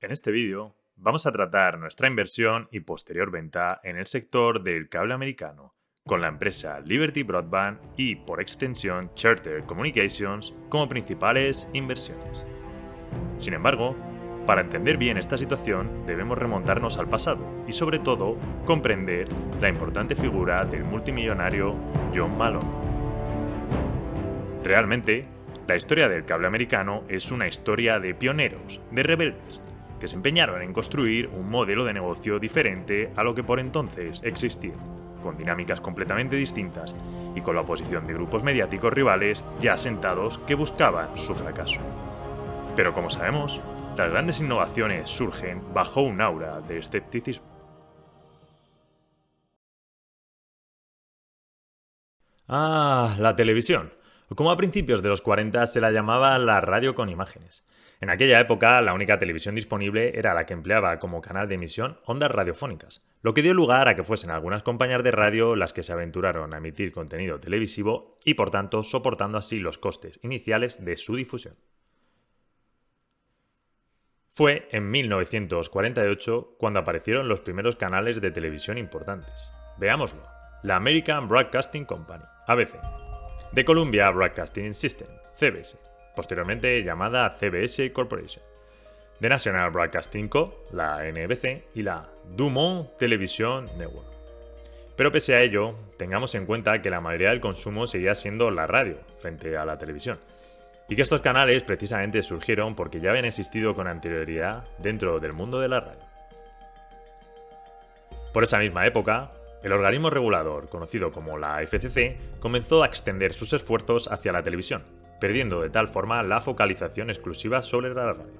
En este vídeo vamos a tratar nuestra inversión y posterior venta en el sector del cable americano con la empresa Liberty Broadband y, por extensión, Charter Communications como principales inversiones. Sin embargo, para entender bien esta situación debemos remontarnos al pasado y, sobre todo, comprender la importante figura del multimillonario John Malone. Realmente, la historia del cable americano es una historia de pioneros, de rebeldes, que se empeñaron en construir un modelo de negocio diferente a lo que por entonces existía, con dinámicas completamente distintas y con la oposición de grupos mediáticos rivales ya asentados que buscaban su fracaso. Pero como sabemos, las grandes innovaciones surgen bajo un aura de escepticismo. La televisión. Como a principios de los 40 se la llamaba la radio con imágenes. En aquella época, la única televisión disponible era la que empleaba como canal de emisión ondas radiofónicas, lo que dio lugar a que fuesen algunas compañías de radio las que se aventuraron a emitir contenido televisivo y, por tanto, soportando así los costes iniciales de su difusión. Fue en 1948 cuando aparecieron los primeros canales de televisión importantes. Veámoslo. La American Broadcasting Company, ABC. The Columbia Broadcasting System, CBS, posteriormente llamada CBS Corporation. The National Broadcasting Co., la NBC, y la Dumont Television Network. Pero pese a ello, tengamos en cuenta que la mayoría del consumo seguía siendo la radio frente a la televisión, y que estos canales precisamente surgieron porque ya habían existido con anterioridad dentro del mundo de la radio. Por esa misma época, el organismo regulador, conocido como la FCC, comenzó a extender sus esfuerzos hacia la televisión, perdiendo de tal forma la focalización exclusiva sobre la radio.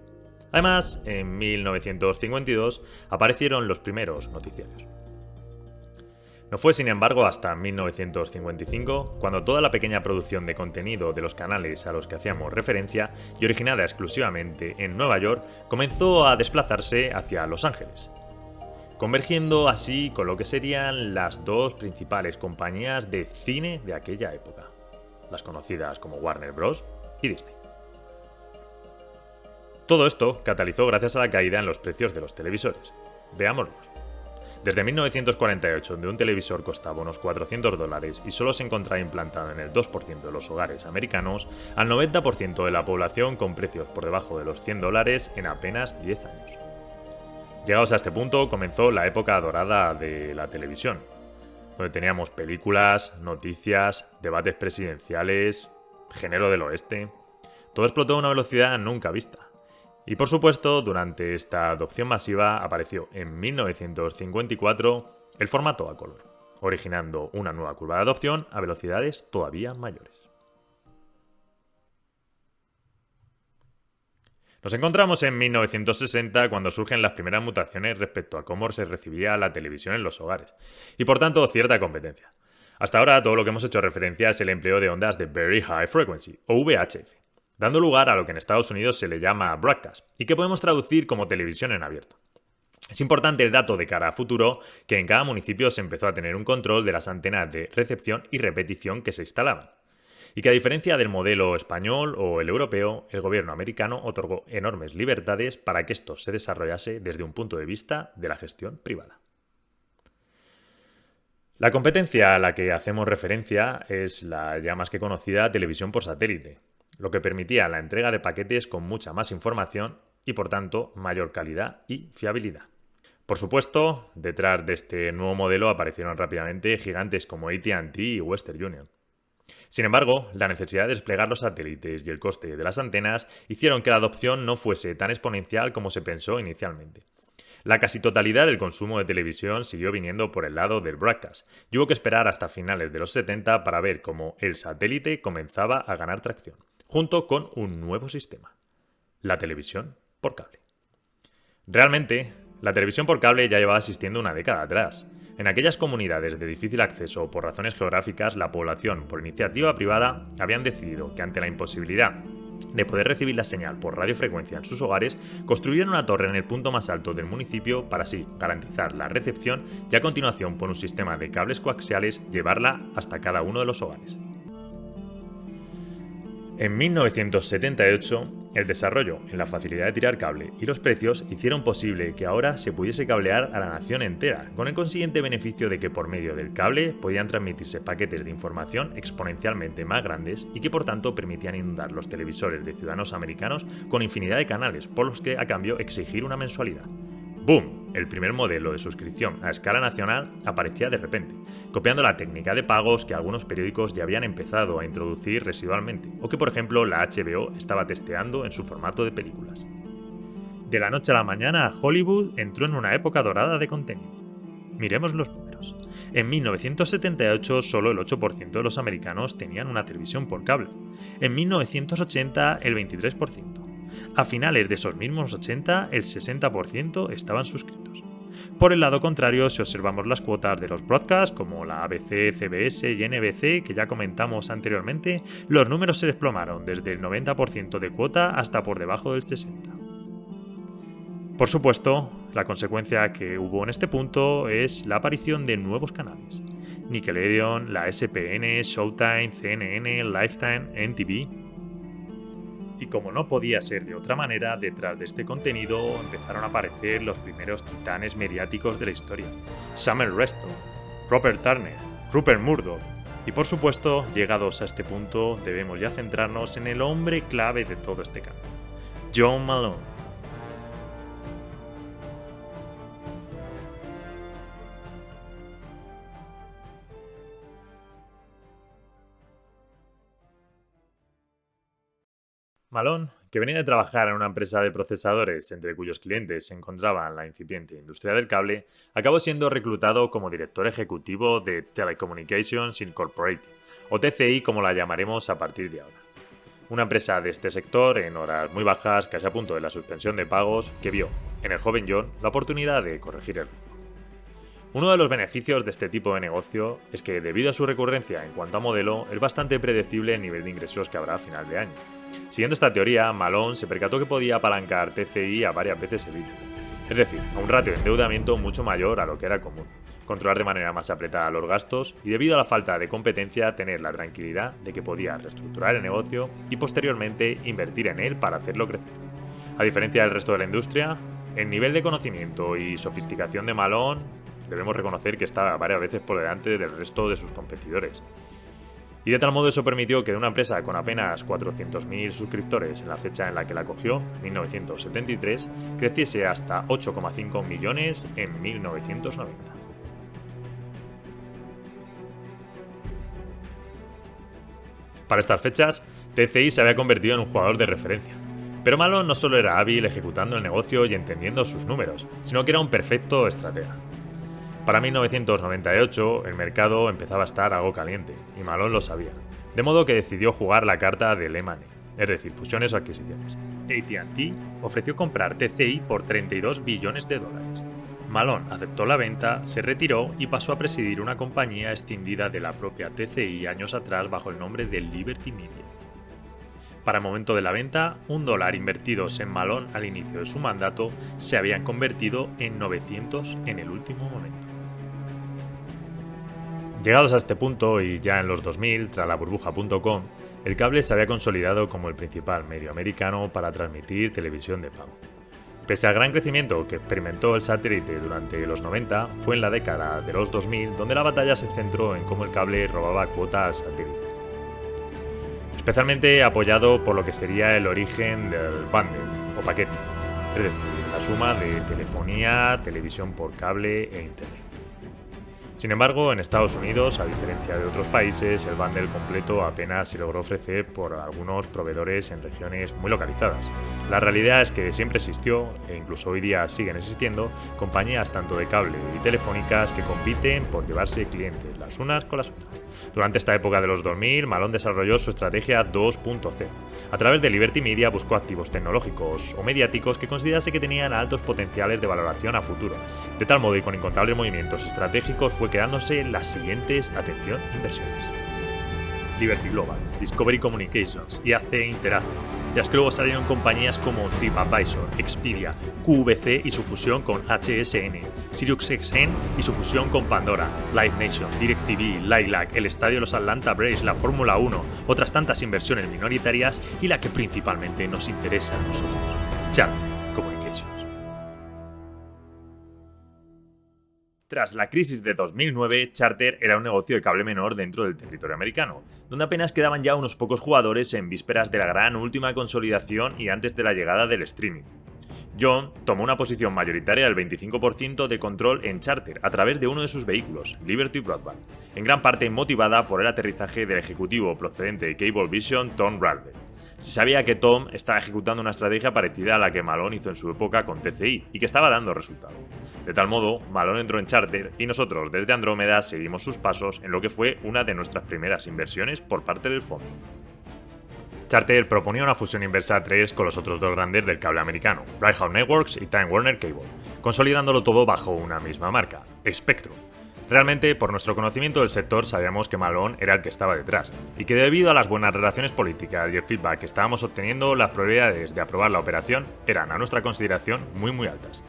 Además, en 1952 aparecieron los primeros noticiarios. No fue, sin embargo, hasta 1955 cuando toda la pequeña producción de contenido de los canales a los que hacíamos referencia y originada exclusivamente en Nueva York comenzó a desplazarse hacia Los Ángeles, convergiendo así con lo que serían las dos principales compañías de cine de aquella época, las conocidas como Warner Bros. Y Disney. Todo esto catalizó gracias a la caída en los precios de los televisores. Veámoslos. Desde 1948, donde un televisor costaba unos $400 y solo se encontraba implantado en el 2% de los hogares americanos, al 90% de la población con precios por debajo de los $100 en apenas 10 años. Llegados a este punto, comenzó la época dorada de la televisión, donde teníamos películas, noticias, debates presidenciales, género del oeste. Todo explotó a una velocidad nunca vista. Y por supuesto, durante esta adopción masiva apareció en 1954 el formato a color, originando una nueva curva de adopción a velocidades todavía mayores. Nos encontramos en 1960 cuando surgen las primeras mutaciones respecto a cómo se recibía la televisión en los hogares, y por tanto cierta competencia. Hasta ahora todo lo que hemos hecho referencia es el empleo de ondas de Very High Frequency, o VHF, dando lugar a lo que en Estados Unidos se le llama broadcast, y que podemos traducir como televisión en abierto. Es importante el dato de cara a futuro que en cada municipio se empezó a tener un control de las antenas de recepción y repetición que se instalaban, y que a diferencia del modelo español o el europeo, el gobierno americano otorgó enormes libertades para que esto se desarrollase desde un punto de vista de la gestión privada. La competencia a la que hacemos referencia es la ya más que conocida televisión por satélite, lo que permitía la entrega de paquetes con mucha más información y, por tanto, mayor calidad y fiabilidad. Por supuesto, detrás de este nuevo modelo aparecieron rápidamente gigantes como AT&T y Western Union. Sin embargo, la necesidad de desplegar los satélites y el coste de las antenas hicieron que la adopción no fuese tan exponencial como se pensó inicialmente. La casi totalidad del consumo de televisión siguió viniendo por el lado del broadcast y hubo que esperar hasta finales de los 70 para ver cómo el satélite comenzaba a ganar tracción, junto con un nuevo sistema: la televisión por cable. Realmente, la televisión por cable ya llevaba existiendo una década atrás. En aquellas comunidades de difícil acceso o por razones geográficas, la población, por iniciativa privada, habían decidido que ante la imposibilidad de poder recibir la señal por radiofrecuencia en sus hogares, construyeron una torre en el punto más alto del municipio para así garantizar la recepción y a continuación, por un sistema de cables coaxiales, llevarla hasta cada uno de los hogares. En 1978, El desarrollo en la facilidad de tirar cable y los precios hicieron posible que ahora se pudiese cablear a la nación entera, con el consiguiente beneficio de que por medio del cable podían transmitirse paquetes de información exponencialmente más grandes y que por tanto permitían inundar los televisores de ciudadanos americanos con infinidad de canales, por los que a cambio exigir una mensualidad. ¡Boom! El primer modelo de suscripción a escala nacional aparecía de repente, copiando la técnica de pagos que algunos periódicos ya habían empezado a introducir residualmente, o que por ejemplo la HBO estaba testeando en su formato de películas. De la noche a la mañana, Hollywood entró en una época dorada de contenido. Miremos los números. En 1978 solo el 8% de los americanos tenían una televisión por cable. En 1980 el 23%. A finales de esos mismos 80, el 60% estaban suscritos. Por el lado contrario, si observamos las cuotas de los broadcasts, como la ABC, CBS y NBC, que ya comentamos anteriormente, los números se desplomaron desde el 90% de cuota hasta por debajo del 60%. Por supuesto, la consecuencia que hubo en este punto es la aparición de nuevos canales. Nickelodeon, la SPN, Showtime, CNN, Lifetime, NTV. Y como no podía ser de otra manera, detrás de este contenido empezaron a aparecer los primeros titanes mediáticos de la historia. Samuel Reston, Robert Turner, Rupert Murdoch. Y por supuesto, llegados a este punto, debemos ya centrarnos en el hombre clave de todo este cambio, John Malone. Malone, que venía de trabajar en una empresa de procesadores entre cuyos clientes se encontraba la incipiente industria del cable, acabó siendo reclutado como director ejecutivo de Telecommunications Incorporated, o TCI como la llamaremos a partir de ahora. Una empresa de este sector en horas muy bajas, casi a punto de la suspensión de pagos, que vio en el joven John la oportunidad de corregir el rumbo. Uno de los beneficios de este tipo de negocio es que, debido a su recurrencia en cuanto a modelo, es bastante predecible el nivel de ingresos que habrá a final de año. Siguiendo esta teoría, Malone se percató que podía apalancar TCI a varias veces EBITDA, es decir, a un ratio de endeudamiento mucho mayor a lo que era común, controlar de manera más apretada los gastos y, debido a la falta de competencia, tener la tranquilidad de que podía reestructurar el negocio y posteriormente invertir en él para hacerlo crecer. A diferencia del resto de la industria, el nivel de conocimiento y sofisticación de Malone debemos reconocer que está varias veces por delante del resto de sus competidores. Y de tal modo eso permitió que de una empresa con apenas 400.000 suscriptores en la fecha en la que la cogió, 1973, creciese hasta 8,5 millones en 1990. Para estas fechas, TCI se había convertido en un jugador de referencia. Pero Malone no solo era hábil ejecutando el negocio y entendiendo sus números, sino que era un perfecto estratega. Para 1998 el mercado empezaba a estar algo caliente, y Malone lo sabía, de modo que decidió jugar la carta del M&A, es decir, fusiones o adquisiciones. AT&T ofreció comprar TCI por $32 billones. Malone aceptó la venta, se retiró y pasó a presidir una compañía escindida de la propia TCI años atrás bajo el nombre de Liberty Media. Para el momento de la venta, $1 invertidos en Malone al inicio de su mandato se habían convertido en 900 en el último momento. Llegados a este punto y ya en los 2000, tras la burbuja.com, el cable se había consolidado como el principal medio americano para transmitir televisión de pago. Pese al gran crecimiento que experimentó el satélite durante los 90, fue en la década de los 2000 donde la batalla se centró en cómo el cable robaba cuota al satélite. Especialmente apoyado por lo que sería el origen del bundle o paquete, es decir, la suma de telefonía, televisión por cable e internet. Sin embargo, en Estados Unidos, a diferencia de otros países, el bundle completo apenas se logró ofrecer por algunos proveedores en regiones muy localizadas. La realidad es que siempre existió, e incluso hoy día siguen existiendo, compañías tanto de cable y telefónicas que compiten por llevarse clientes las unas con las otras. Durante esta época de los 2000, Malone desarrolló su estrategia 2.0. A través de Liberty Media buscó activos tecnológicos o mediáticos que considerase que tenían altos potenciales de valoración a futuro. De tal modo y con incontables movimientos estratégicos fue quedándose las siguientes, atención, inversiones: Liberty Global, Discovery Communications, IAC Interactive, Ya es que luego salieron compañías como TripAdvisor, Expedia, QVC y su fusión con HSN, SiriusXM y su fusión con Pandora, Live Nation, DirecTV, Lilac, el Estadio de los Atlanta Braves, la Fórmula 1, otras tantas inversiones minoritarias y la que principalmente nos interesa a nosotros, Charter Communications. Tras la crisis de 2009, Charter era un negocio de cable menor dentro del territorio americano, donde apenas quedaban ya unos pocos jugadores en vísperas de la gran última consolidación y antes de la llegada del streaming. John tomó una posición mayoritaria del 25% de control en Charter a través de uno de sus vehículos, Liberty Broadband, en gran parte motivada por el aterrizaje del ejecutivo procedente de Cablevision, Tom Ralph. Se sabía que Tom estaba ejecutando una estrategia parecida a la que Malone hizo en su época con TCI y que estaba dando resultado. De tal modo, Malone entró en Charter y nosotros desde Andrómeda seguimos sus pasos en lo que fue una de nuestras primeras inversiones por parte del fondo. Charter proponía una fusión inversa a 3 con los otros dos grandes del cable americano, Bright House Networks y Time Warner Cable, consolidándolo todo bajo una misma marca, Spectrum. Realmente, por nuestro conocimiento del sector, sabíamos que Malone era el que estaba detrás, y que debido a las buenas relaciones políticas y el feedback que estábamos obteniendo, las probabilidades de aprobar la operación eran, a nuestra consideración, muy altas.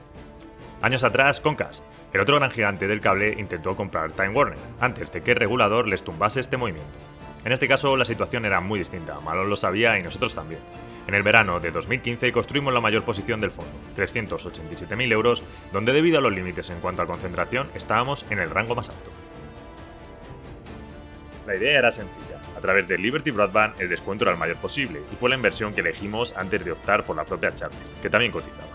Años atrás, Comcast, el otro gran gigante del cable, intentó comprar Time Warner, antes de que el regulador les tumbase este movimiento. En este caso, la situación era muy distinta, Malone lo sabía y nosotros también. En el verano de 2015 construimos la mayor posición del fondo, 387.000 euros, donde debido a los límites en cuanto a concentración estábamos en el rango más alto. La idea era sencilla, a través de Liberty Broadband el descuento era el mayor posible y fue la inversión que elegimos antes de optar por la propia Charter, que también cotizaba.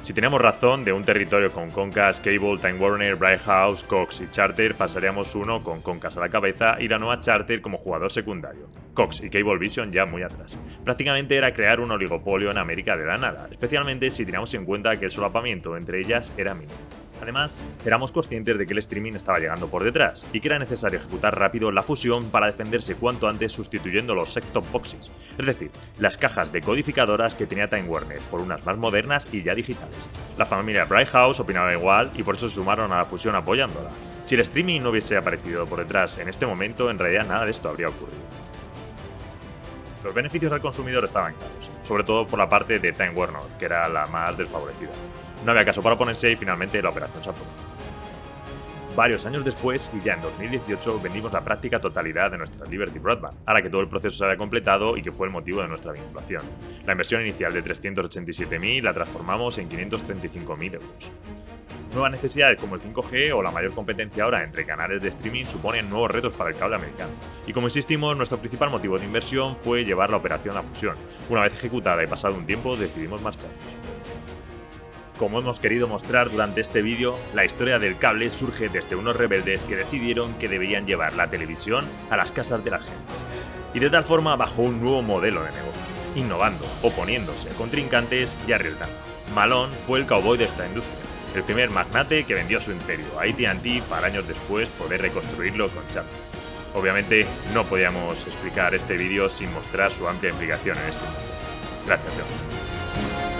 Si teníamos razón, de un territorio con Comcast, Cable, Time Warner, Bright House, Cox y Charter pasaríamos uno con Comcast a la cabeza y la nueva Charter como jugador secundario, Cox y Cablevision ya muy atrás. Prácticamente era crear un oligopolio en América de la nada, especialmente si teníamos en cuenta que el solapamiento entre ellas era mínimo. Además, éramos conscientes de que el streaming estaba llegando por detrás y que era necesario ejecutar rápido la fusión para defenderse cuanto antes sustituyendo los set-top boxes, es decir, las cajas decodificadoras que tenía Time Warner por unas más modernas y ya digitales. La familia Bright House opinaba igual y por eso se sumaron a la fusión apoyándola. Si el streaming no hubiese aparecido por detrás en este momento, en realidad nada de esto habría ocurrido. Los beneficios al consumidor estaban claros, sobre todo por la parte de Time Warner, que era la más desfavorecida. No había caso para oponerse y finalmente la operación se aprobó. Varios años después, y ya en 2018, vendimos la práctica totalidad de nuestra Liberty Broadband, a la que todo el proceso se había completado y que fue el motivo de nuestra vinculación. La inversión inicial de 387.000 la transformamos en 535.000 euros. Nuevas necesidades como el 5G o la mayor competencia ahora entre canales de streaming suponen nuevos retos para el cable americano. Y como insistimos, nuestro principal motivo de inversión fue llevar la operación a fusión. Una vez ejecutada y pasado un tiempo, decidimos marcharnos. Como hemos querido mostrar durante este vídeo, la historia del cable surge desde unos rebeldes que decidieron que deberían llevar la televisión a las casas de la gente. Y de tal forma bajo un nuevo modelo de negocio, innovando, oponiéndose a contrincantes y arriesgando. Malone fue el cowboy de esta industria, el primer magnate que vendió su imperio a AT&T para años después poder reconstruirlo con Charter. Obviamente no podíamos explicar este vídeo sin mostrar su amplia implicación en este mundo. Gracias, John.